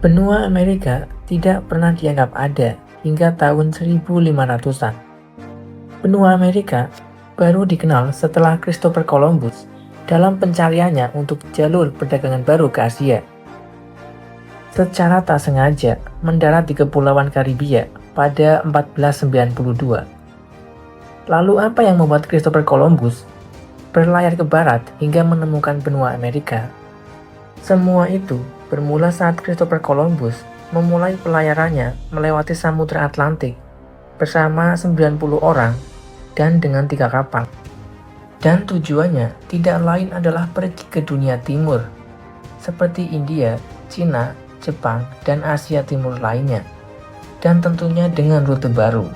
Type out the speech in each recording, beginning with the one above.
Benua Amerika tidak pernah dianggap ada hingga tahun 1500-an. Benua Amerika baru dikenal setelah Christopher Columbus dalam pencariannya untuk jalur perdagangan baru ke Asia. Secara tak sengaja mendarat di Kepulauan Karibia pada 1492. Lalu apa yang membuat Christopher Columbus berlayar ke barat hingga menemukan benua Amerika? Semua itu bermula saat Christopher Columbus memulai pelayarannya melewati Samudra Atlantik bersama 90 orang dan dengan 3 kapal. Dan tujuannya tidak lain adalah pergi ke dunia timur, seperti India, Cina, Jepang, dan Asia Timur lainnya, dan tentunya dengan rute baru.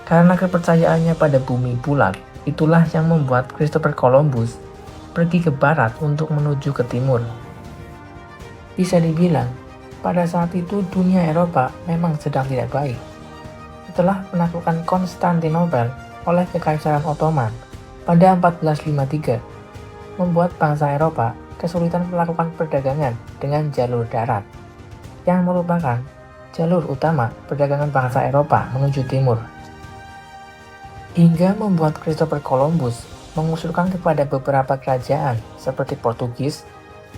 Karena kepercayaannya pada bumi bulat, itulah yang membuat Christopher Columbus pergi ke barat untuk menuju ke timur. Bisa dibilang, pada saat itu dunia Eropa memang sedang tidak baik. Setelah penaklukan Konstantinopel oleh Kekaisaran Ottoman pada 1453, membuat bangsa Eropa kesulitan melakukan perdagangan dengan jalur darat, yang merupakan jalur utama perdagangan bangsa Eropa menuju timur. Hingga membuat Christopher Columbus mengusulkan kepada beberapa kerajaan seperti Portugis,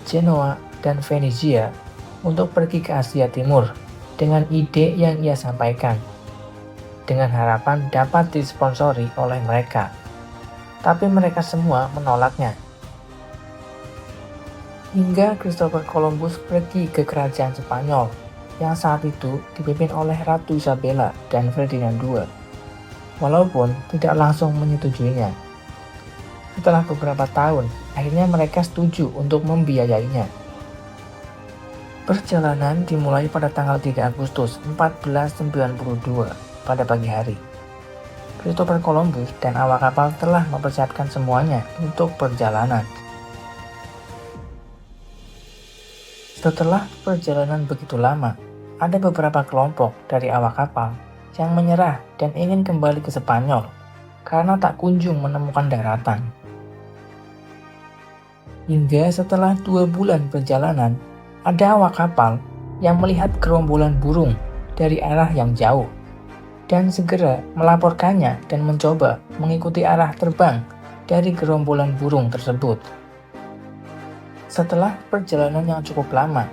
Genoa, dan Venesia untuk pergi ke Asia Timur dengan ide yang ia sampaikan, dengan harapan dapat disponsori oleh mereka. Tapi mereka semua menolaknya. Hingga Christopher Columbus pergi ke kerajaan Spanyol yang saat itu dipimpin oleh Ratu Isabella dan Ferdinand II, walaupun tidak langsung menyetujuinya. Setelah beberapa tahun, akhirnya mereka setuju untuk membiayainya. Perjalanan dimulai pada tanggal 3 Agustus 1492 pada pagi hari. Christopher Columbus dan awak kapal telah mempersiapkan semuanya untuk perjalanan. Setelah perjalanan begitu lama, ada beberapa kelompok dari awak kapal yang menyerah dan ingin kembali ke Spanyol karena tak kunjung menemukan daratan. Hingga setelah 2 bulan perjalanan, ada awak kapal yang melihat gerombolan burung dari arah yang jauh dan segera melaporkannya dan mencoba mengikuti arah terbang dari gerombolan burung tersebut. Setelah perjalanan yang cukup lama,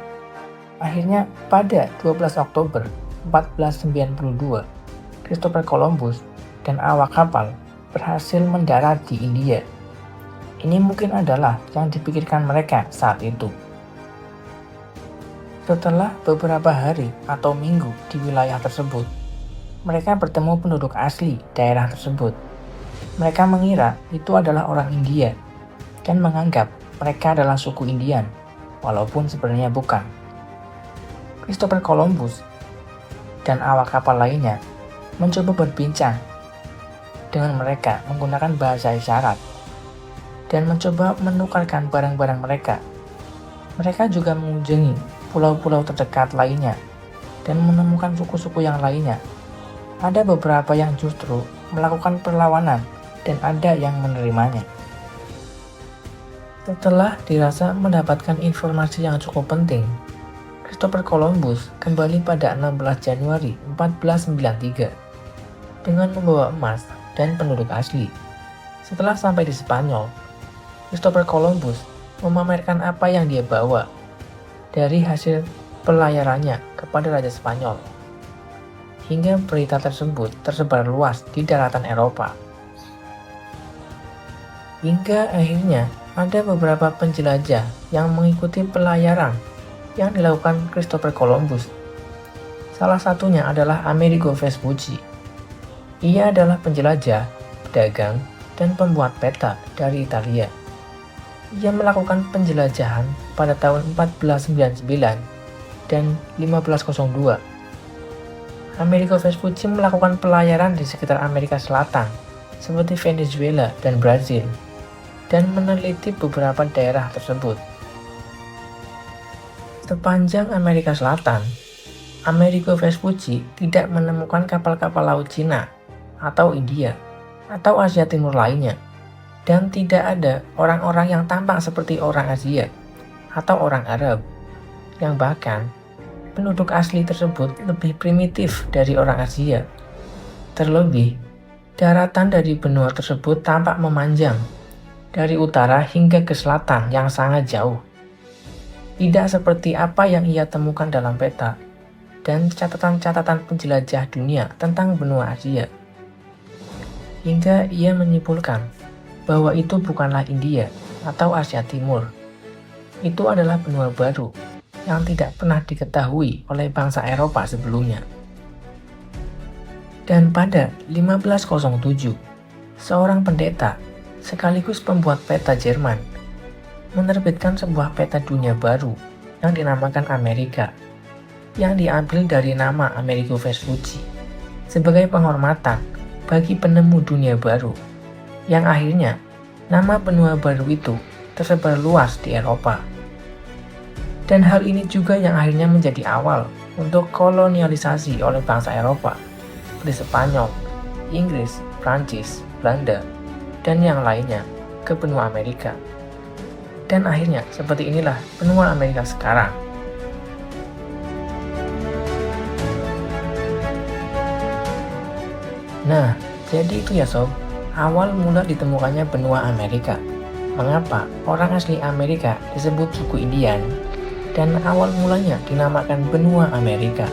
akhirnya pada 12 Oktober 1492, Christopher Columbus dan awak kapal berhasil mendarat di India. Ini mungkin adalah yang dipikirkan mereka saat itu. Setelah beberapa hari atau minggu di wilayah tersebut, mereka bertemu penduduk asli daerah tersebut. Mereka mengira itu adalah orang India dan menganggap mereka adalah suku Indian, walaupun sebenarnya bukan. Christopher Columbus dan awak kapal lainnya mencoba berbincang dengan mereka menggunakan bahasa isyarat dan mencoba menukarkan barang-barang mereka. Mereka juga mengunjungi pulau-pulau terdekat lainnya dan menemukan suku-suku yang lainnya. Ada beberapa yang justru melakukan perlawanan dan ada yang menerimanya. Setelah dirasa mendapatkan informasi yang cukup penting, Christopher Columbus kembali pada 16 Januari 1493 dengan membawa emas dan penduduk asli. Setelah sampai di Spanyol, Christopher Columbus memamerkan apa yang dia bawa dari hasil pelayarannya kepada Raja Spanyol, hingga berita tersebut tersebar luas di daratan Eropa. Hingga akhirnya ada beberapa penjelajah yang mengikuti pelayaran yang dilakukan Christopher Columbus. Salah satunya adalah Amerigo Vespucci. Ia adalah penjelajah, pedagang, dan pembuat peta dari Italia. Ia melakukan penjelajahan pada tahun 1499 dan 1502. Amerigo Vespucci melakukan pelayaran di sekitar Amerika Selatan, seperti Venezuela dan Brazil, dan meneliti beberapa daerah tersebut. Sepanjang Amerika Selatan, Amerigo Vespucci tidak menemukan kapal-kapal laut Cina atau India atau Asia Timur lainnya, dan tidak ada orang-orang yang tampak seperti orang Asia atau orang Arab. yang bahkan penduduk asli tersebut lebih primitif dari orang Asia. Terlebih, daratan dari benua tersebut tampak memanjang dari utara hingga ke selatan yang sangat jauh. Tidak seperti apa yang ia temukan dalam peta dan catatan-catatan penjelajah dunia tentang benua Asia. Hingga ia menyimpulkan bahwa itu bukanlah India atau Asia Timur. Itu adalah benua baru yang tidak pernah diketahui oleh bangsa Eropa sebelumnya. Dan pada 1507, seorang pendeta sekaligus pembuat peta Jerman menerbitkan sebuah peta dunia baru yang dinamakan Amerika, yang diambil dari nama Amerigo Vespucci sebagai penghormatan bagi penemu dunia baru, yang akhirnya nama benua baru itu tersebar luas di Eropa. Dan hal ini juga yang akhirnya menjadi awal untuk kolonialisasi oleh bangsa Eropa seperti Spanyol, Inggris, Prancis, Belanda, dan yang lainnya ke benua Amerika. Dan akhirnya seperti inilah benua Amerika sekarang. Nah, jadi itu ya sob, awal mula ditemukannya benua Amerika. Mengapa orang asli Amerika disebut suku Indian, dan awal mulanya dinamakan benua Amerika.